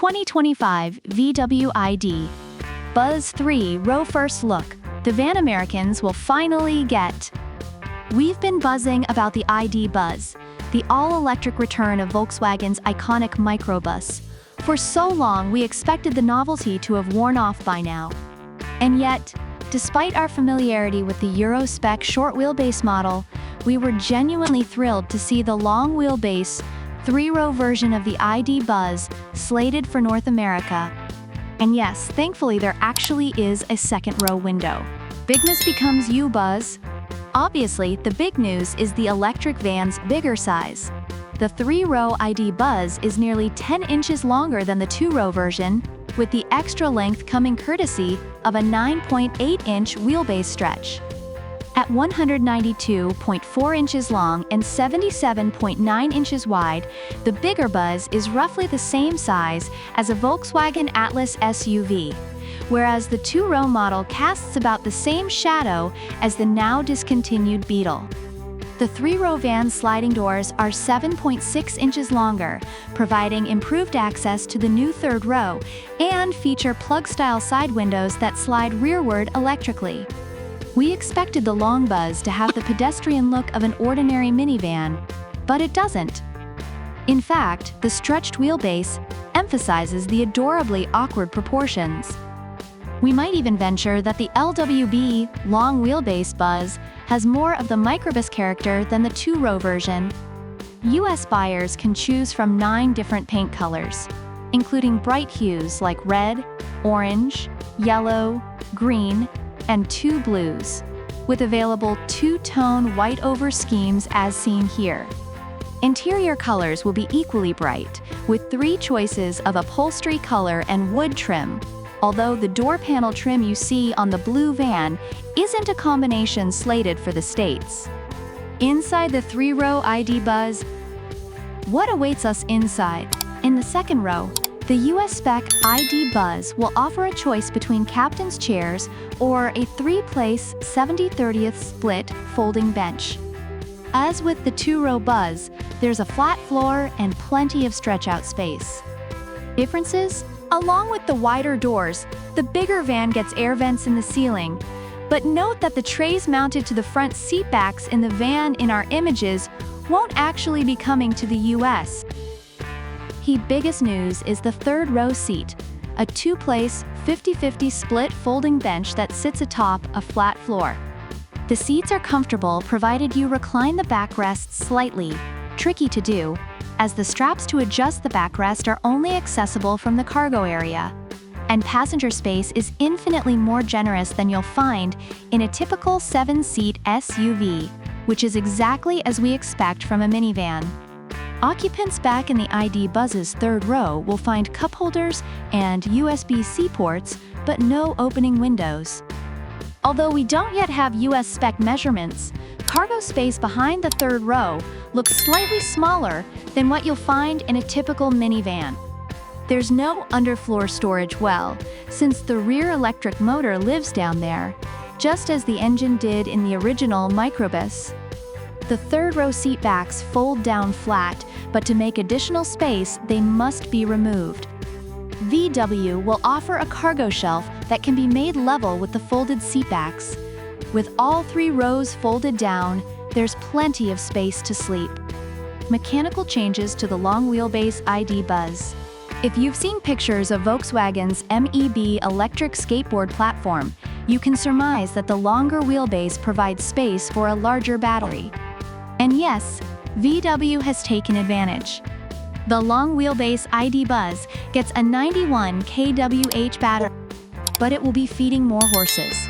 2025 VW id.buzz 3-row first look. The van Americans will finally get. We've been buzzing about the id.buzz, the all-electric return of Volkswagen's iconic Microbus. For so long, we expected the novelty to have worn off by now. And yet, despite our familiarity with the Euro-spec short-wheelbase model, we were genuinely thrilled to see the long-wheelbase, 3-row version of the id.buzz slated for North America. And yes, thankfully there actually is a second-row window. Bigness becomes U-Buzz. Obviously, the big news is the electric van's bigger size. The 3-row id.buzz is nearly 10 inches longer than the 2-row version, with the extra length coming courtesy of a 9.8-inch wheelbase stretch. At 192.4 inches long and 77.9 inches wide, the bigger Buzz is roughly the same size as a Volkswagen Atlas SUV, whereas the 2-row model casts about the same shadow as the now-discontinued Beetle. The 3-row van's sliding doors are 7.6 inches longer, providing improved access to the new 3rd row, and feature plug-style side windows that slide rearward electrically. We expected the long Buzz to have the pedestrian look of an ordinary minivan, but it doesn't. In fact, the stretched wheelbase emphasizes the adorably awkward proportions. We might even venture that the LWB long wheelbase Buzz has more of the Microbus character than the 2-row version. US buyers can choose from 9 different paint colors, including bright hues like red, orange, yellow, green, and 2 blues, with available 2-tone white over schemes as seen here. Interior colors will be equally bright, with 3 choices of upholstery color and wood trim, although the door panel trim you see on the blue van isn't a combination slated for the States. Inside the 3-row id.buzz, what awaits us inside? In the 2nd row, the US-spec id.buzz will offer a choice between captain's chairs or a 3-place 70/30th split folding bench. As with the 2-row Buzz, there's a flat floor and plenty of stretch-out space. Differences? Along with the wider doors, the bigger van gets air vents in the ceiling. But note that the trays mounted to the front seat backs in the van in our images won't actually be coming to the US. The biggest news is the 3rd row seat, a 2-place 50/50 split folding bench that sits atop a flat floor. The seats are comfortable provided you recline the backrests slightly, tricky to do, as the straps to adjust the backrest are only accessible from the cargo area. And passenger space is infinitely more generous than you'll find in a typical 7-seat SUV, which is exactly as we expect from a minivan. Occupants back in the id.buzz's 3rd row will find cup holders and USB-C ports, but no opening windows. Although we don't yet have US-spec measurements, cargo space behind the 3rd row looks slightly smaller than what you'll find in a typical minivan. There's no underfloor storage well, since the rear electric motor lives down there, just as the engine did in the original Microbus. The 3rd row seat backs fold down flat, but to make additional space, they must be removed. VW will offer a cargo shelf that can be made level with the folded seat backs. With all 3 rows folded down, there's plenty of space to sleep. Mechanical changes to the long wheelbase id.buzz. If you've seen pictures of Volkswagen's MEB electric skateboard platform, you can surmise that the longer wheelbase provides space for a larger battery. And yes, VW has taken advantage. The long wheelbase id.buzz gets a 91 kWh battery, but it will be feeding more horses.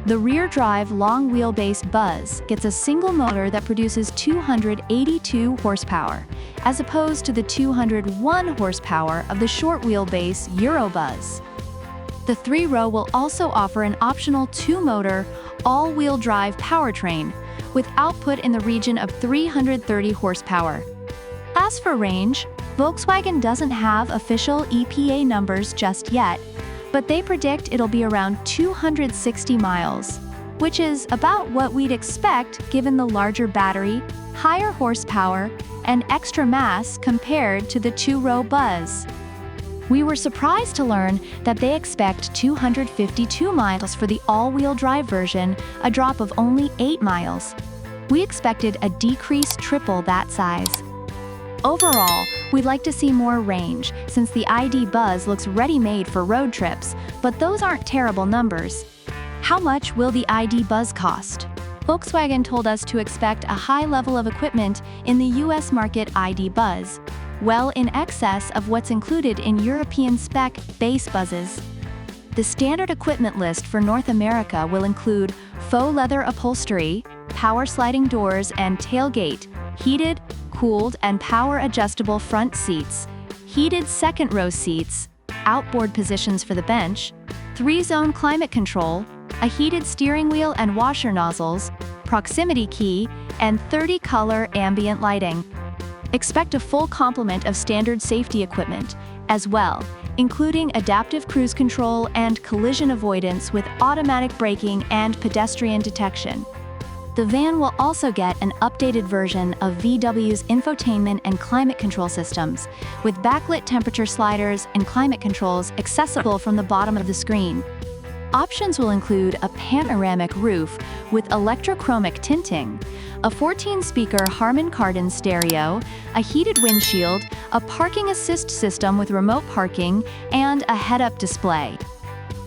The rear-drive long wheelbase Buzz gets a single motor that produces 282 horsepower, as opposed to the 201 horsepower of the short wheelbase Euro-Buzz. The 3-row will also offer an optional 2-motor, all-wheel drive powertrain, with output in the region of 330 horsepower. As for range, Volkswagen doesn't have official EPA numbers just yet, but they predict it'll be around 260 miles, which is about what we'd expect given the larger battery, higher horsepower, and extra mass compared to the 2-row Buzz. We were surprised to learn that they expect 252 miles for the all-wheel drive version, a drop of only 8 miles. We expected a decrease triple that size. Overall, we'd like to see more range, since the id.buzz looks ready-made for road trips, but those aren't terrible numbers. How much will the id.buzz cost? Volkswagen told us to expect a high level of equipment in the US market id.buzz, well in excess of what's included in European spec base buzzes. The standard equipment list for North America will include faux leather upholstery, power sliding doors and tailgate, heated, cooled and power adjustable front seats, heated second row seats, outboard positions for the bench, 3-zone climate control, a heated steering wheel and washer nozzles, proximity key, and 30-color ambient lighting. Expect a full complement of standard safety equipment as well, including adaptive cruise control and collision avoidance with automatic braking and pedestrian detection. The van will also get an updated version of VW's infotainment and climate control systems, with backlit temperature sliders and climate controls accessible from the bottom of the screen. Options will include a panoramic roof with electrochromic tinting, a 14-speaker Harman Kardon stereo, a heated windshield, a parking assist system with remote parking, and a head-up display.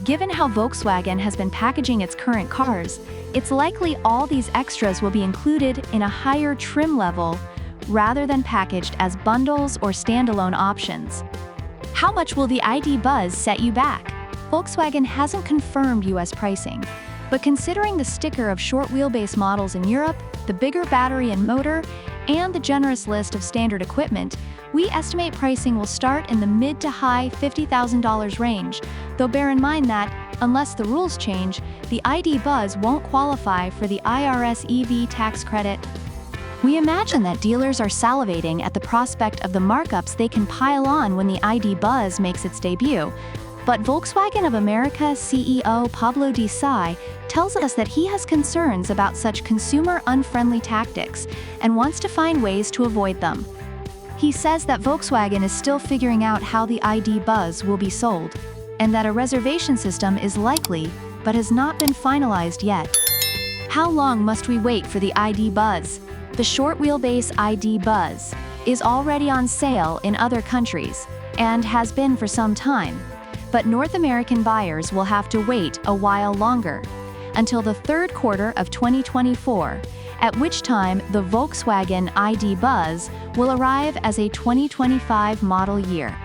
Given how Volkswagen has been packaging its current cars, it's likely all these extras will be included in a higher trim level rather than packaged as bundles or standalone options. How much will the id.buzz set you back? Volkswagen hasn't confirmed US pricing, but considering the sticker of short wheelbase models in Europe, the bigger battery and motor, and the generous list of standard equipment, we estimate pricing will start in the mid to high $50,000 range, though bear in mind that, unless the rules change, the id.buzz won't qualify for the IRS EV tax credit. We imagine that dealers are salivating at the prospect of the markups they can pile on when the id.buzz makes its debut, but Volkswagen of America CEO Pablo Desai tells us that he has concerns about such consumer-unfriendly tactics and wants to find ways to avoid them. He says that Volkswagen is still figuring out how the id.buzz will be sold, and that a reservation system is likely, but has not been finalized yet. How long must we wait for the id.buzz? The short-wheelbase id.buzz is already on sale in other countries, and has been for some time. But North American buyers will have to wait a while longer, until the third quarter of 2024, at which time the Volkswagen id.buzz will arrive as a 2025 model year.